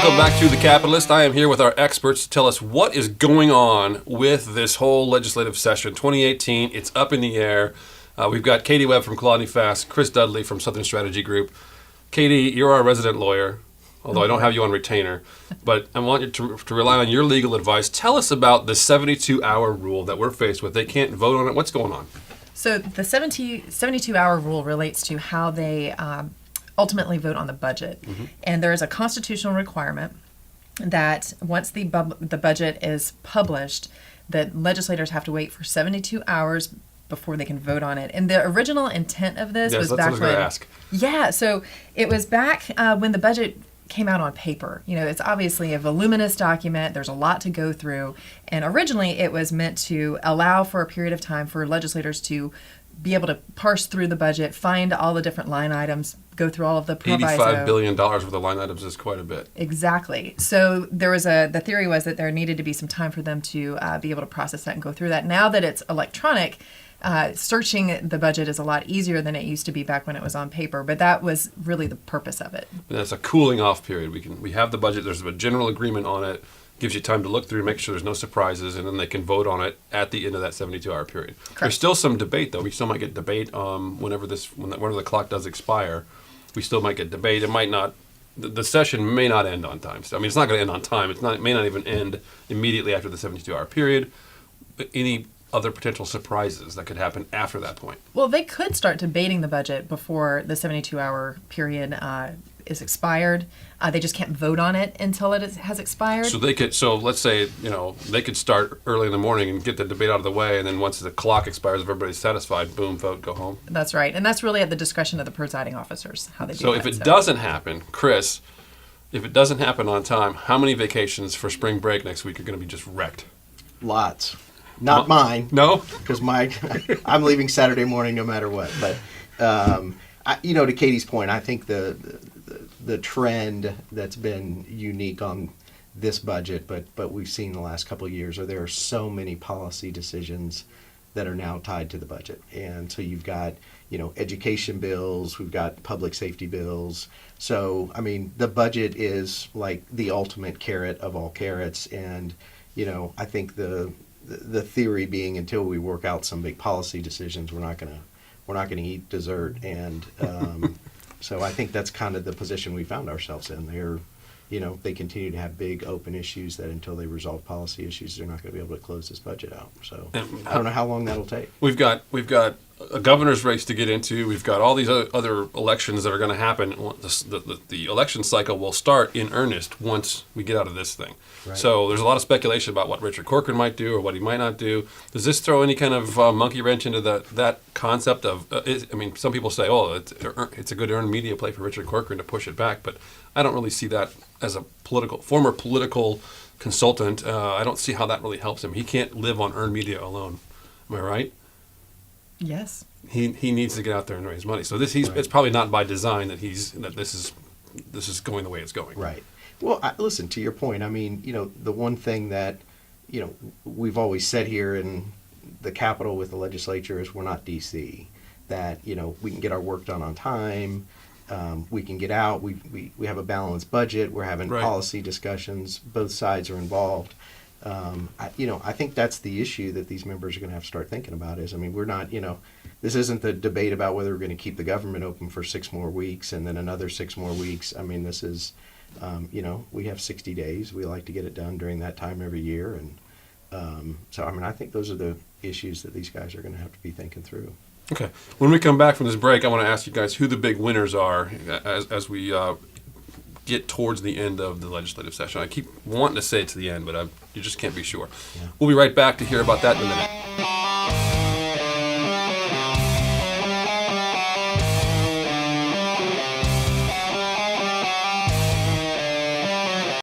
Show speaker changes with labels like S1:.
S1: welcome back to The Capitolist. I am here with our experts to tell us what is going on with this whole legislative session. 2018, it's up in the air. We've got Katie Webb from Colony Fast, Chris Dudley from Southern Strategy Group. Katie, you're our resident lawyer, although I don't have you on retainer, but I want you to rely on your legal advice. Tell us about the 72-hour rule that we're faced with. They can't vote on it. What's going on?
S2: So the 72-hour rule relates to how they ultimately vote on the budget. Mm-hmm. And there is a constitutional requirement that once the budget is published, that legislators have to wait for 72 hours before they can vote on it. And the original intent of this was back when... ask. Yeah, so it was back when the budget came out on paper. You know, it's obviously a voluminous document. There's a lot to go through. And originally it was meant to allow for a period of time for legislators to be able to parse through the budget, find all the different line items, go through all of the proviso.
S1: $85 billion worth of line items is quite a bit.
S2: Exactly. So there was the theory was that there needed to be some time for them to be able to process that and go through that. Now that it's electronic, searching the budget is a lot easier than it used to be back when it was on paper, but that was really the purpose of it.
S1: And that's a cooling off period. We have the budget, there's a general agreement on it, gives you time to look through, make sure there's no surprises, and then they can vote on it at the end of that 72-hour period. Correct. There's still some debate, though. We still might get debate whenever the clock does expire. We still might get debate. It might not. The session may not end on time. So, I mean, it's not going to end on time. It may not even end immediately after the 72-hour period. Any other potential surprises that could happen after that point? Well,
S2: they could start debating the budget before the 72-hour period is expired. They just can't vote on it until it has expired.
S1: So they could. So let's say they could start early in the morning and get the debate out of the way, and then once the clock expires, if everybody's satisfied, boom, vote, go home.
S2: That's right, and that's really at the discretion of the presiding officers how they do
S1: that.
S2: So
S1: if it doesn't happen, Chris, if it doesn't happen on time, how many vacations for spring break next week are going to be just wrecked?
S3: Lots. Not mine.
S1: No,
S3: because I'm leaving Saturday morning no matter what. But to Katie's point, I think the trend that's been unique on this budget, but we've seen the last couple of years, there are so many policy decisions that are now tied to the budget, and so you've got education bills, we've got public safety bills. So I mean, the budget is like the ultimate carrot of all carrots, and I think the theory being until we work out some big policy decisions, we're not gonna eat dessert, and so I think that's kind of the position we found ourselves in. They continue to have big open issues that until they resolve policy issues, they're not going to be able to close this budget out. So I don't know how long that'll take.
S1: We've got a governor's race to get into. We've got all these other elections that are going to happen. The election cycle will start in earnest once we get out of this thing. Right. So there's a lot of speculation about what Richard Corcoran might do or what he might not do. Does this throw any kind of monkey wrench into that concept of? Some people say, it's a good earned media play for Richard Corcoran to push it back, but I don't really see that as a former political consultant. I don't see how that really helps him. He can't live on earned media alone. Am I right?
S2: Yes.
S1: He needs to get out there and raise money. So it's probably not by design that this is going the way it's going.
S3: Right. Well, listen, to your point, the one thing that we've always said here in the Capitol with the legislature is we're not D.C. That we can get our work done on time. We can get out. We have a balanced budget. We're having policy discussions. Both sides are involved. I think that's the issue that these members are going to have to start thinking about is, we're not, this isn't the debate about whether we're going to keep the government open for 6 more weeks and then another 6 more weeks. This is, we have 60 days. We like to get it done during that time every year. And so I think those are the issues that these guys are going to have to be thinking through.
S1: Okay. When we come back from this break, I want to ask you guys who the big winners are as we get towards the end of the legislative session. I keep wanting to say it to the end, but you just can't be sure. Yeah. We'll be right back to hear about that in a minute.